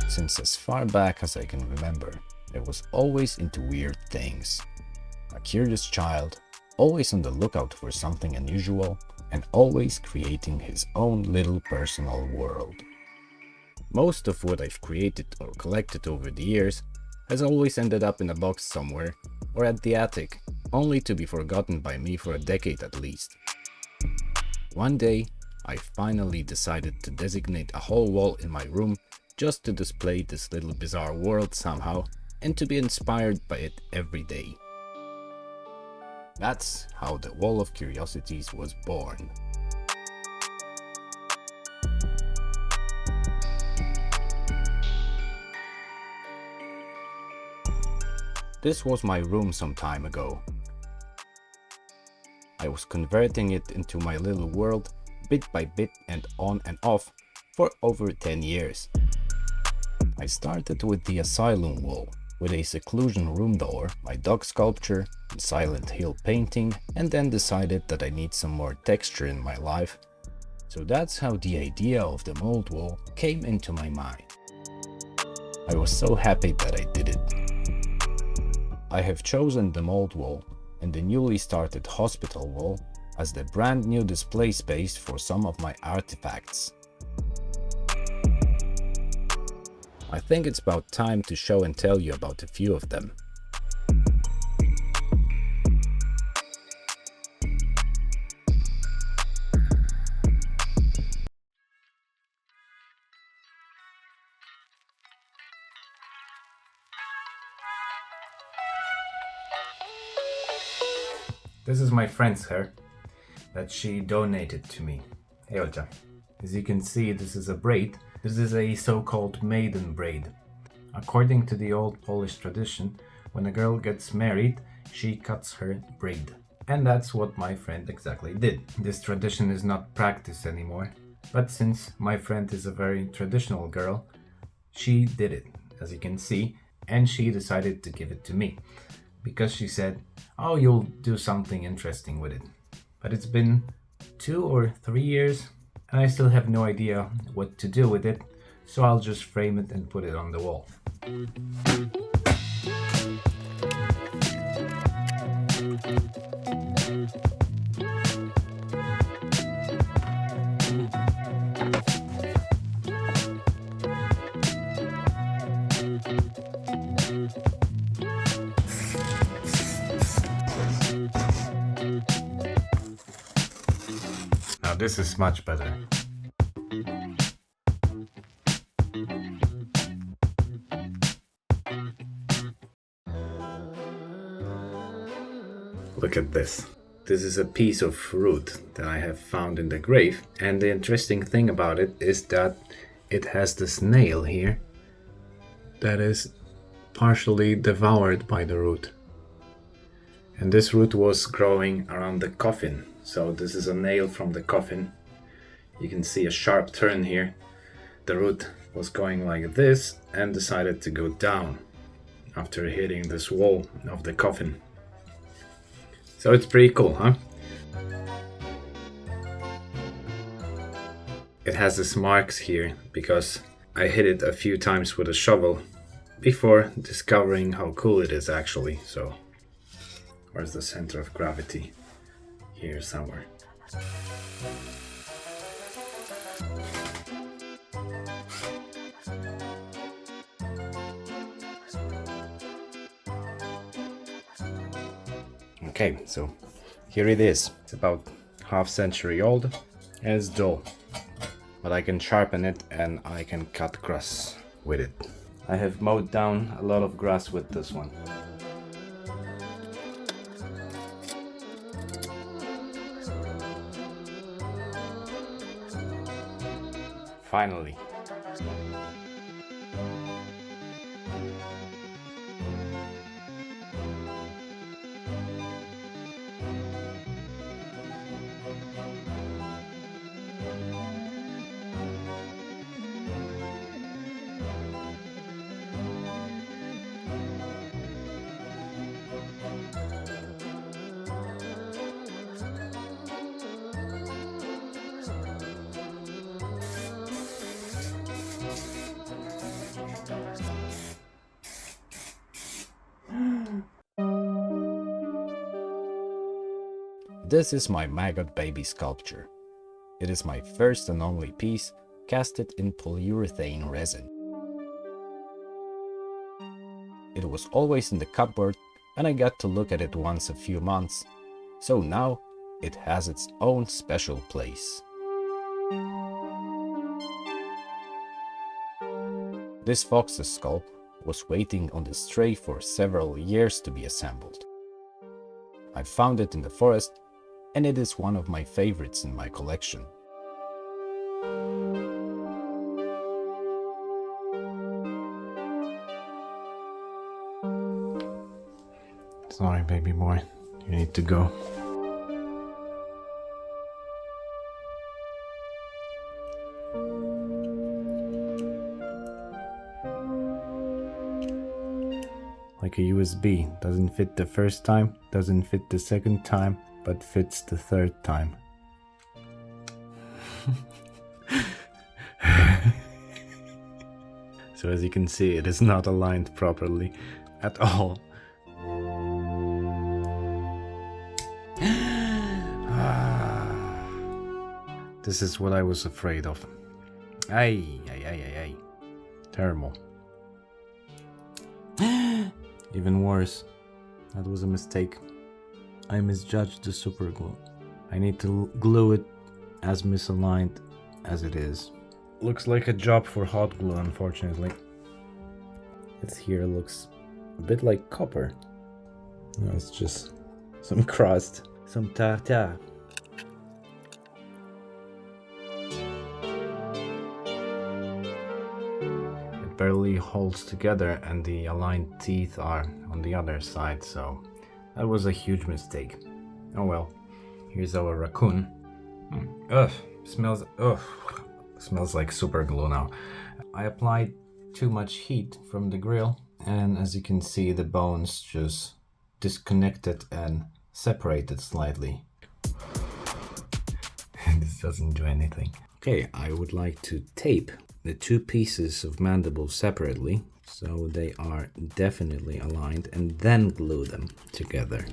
Since as far back as I can remember, I was always into weird things. A curious child, always on the lookout for something unusual, and always creating his own little personal world. Most of what I've created or collected over the years has always ended up in a box somewhere or at the attic, only to be forgotten by me for a decade at least. One day, I finally decided to designate a whole wall in my room just to display this little bizarre world somehow and to be inspired by it every day. That's how the Wall of Curiosities was born. This was my room some time ago. I was converting it into my little world bit by bit and on and off for over 10 years. I started with the Asylum Wall, with a seclusion room door, my dog sculpture, and Silent Hill painting, and then decided that I need some more texture in my life. So that's how the idea of the Mould wall came into my mind. I was so happy that I did it. I have chosen the Mould wall and the newly started Hospital wall as the brand new display space for some of my artifacts. I think it's about time to show and tell you about a few of them. This is my friend's hair that she donated to me. Hey Olja. As you can see, this is a braid. This is a so-called maiden braid. According to the old Polish tradition, when a girl gets married, she cuts her braid. And that's what my friend exactly did. This tradition is not practiced anymore, but since my friend is a very traditional girl, she did it, as you can see, and she decided to give it to me. Because she said, oh, you'll do something interesting with it. But it's been 2 or 3 years, and I still have no idea what to do with it, so I'll just frame it and put it on the wall. Now this is much better. Look at this. This is a piece of root that I have found in the grave, and the interesting thing about it is that it has this nail here that is partially devoured by the root. And this root was growing around the coffin, so this is a nail from the coffin. You can see a sharp turn here. The root was going like this and decided to go down after hitting this wall of the coffin. So it's pretty cool, huh? It has these marks here because I hit it a few times with a shovel before discovering how cool it is actually. So where's the center of gravity? Here somewhere. Okay, so here it is. It's about half century old and it's dull, but I can sharpen it and I can cut grass with it. I have mowed down a lot of grass with this one. Finally. This is my Maggot baby sculpture. It is my first and only piece casted in polyurethane resin. It was always in the cupboard and I got to look at it once a few months, so now it has its own special place. This fox's skull was waiting on this tray for several years to be assembled. I found it in the forest and it is one of my favorites in my collection. Sorry, baby boy, you need to go. Like a USB, doesn't fit the first time, doesn't fit the second time, but fits the third time. So as you can see, it is not aligned properly at all. This is what I was afraid of. Ay. Terrible. Even worse. That was a mistake. I misjudged the super glue. I need to glue it as misaligned as it is. Looks like a job for hot glue, unfortunately. This here looks a bit like copper. No, it's just some crust, some tartar. It barely holds together and the aligned teeth are on the other side, so that was a huge mistake. Oh well, here's our raccoon. Ugh, smells like super glue now. I applied too much heat from the grill, and as you can see, the bones just disconnected and separated slightly. This doesn't do anything. Okay, I would like to tape the two pieces of mandible separately so they are definitely aligned, and then glue them together.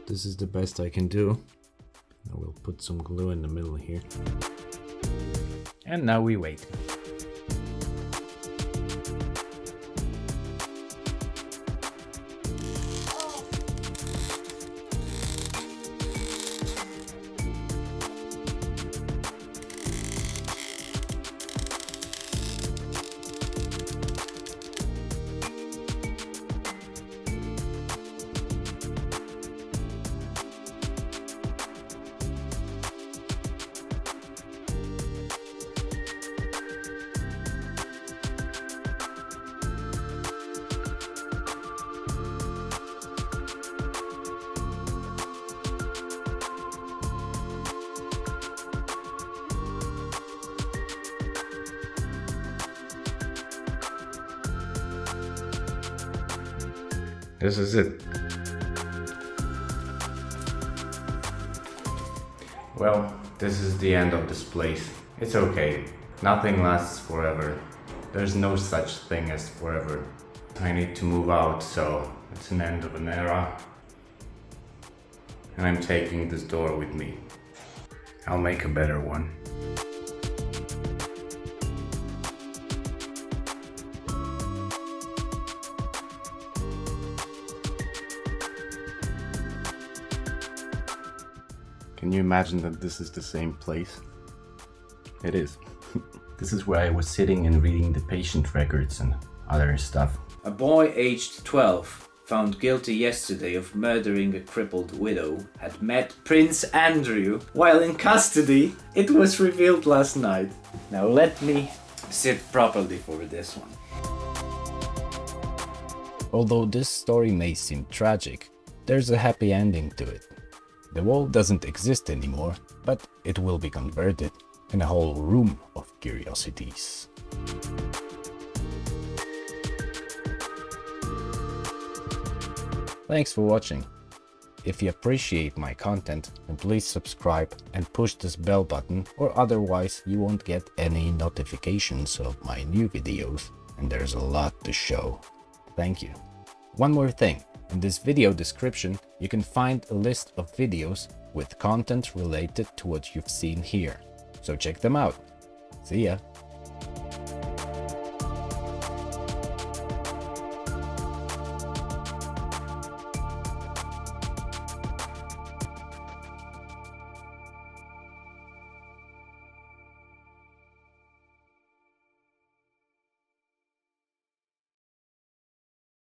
This is the best I can do. I will put some glue in the middle here. And now we wait. This is it. Well, this is the end of this place. It's okay. Nothing lasts forever. There's no such thing as forever. I need to move out, so it's an end of an era. And I'm taking this door with me. I'll make a better one. Can you imagine that this is the same place? It is. This is where I was sitting and reading the patient records and other stuff. A boy aged 12, found guilty yesterday of murdering a crippled widow, had met Prince Andrew while in custody. It was revealed last night. Now let me sit properly for this one. Although this story may seem tragic, there's a happy ending to it. The wall doesn't exist anymore, but it will be converted in a whole room of curiosities. Thanks for watching. If you appreciate my content, then please subscribe and push this bell button, or otherwise you won't get any notifications of my new videos, and there's a lot to show. Thank you. One more thing. In this video description, you can find a list of videos with content related to what you've seen here. So check them out. See ya!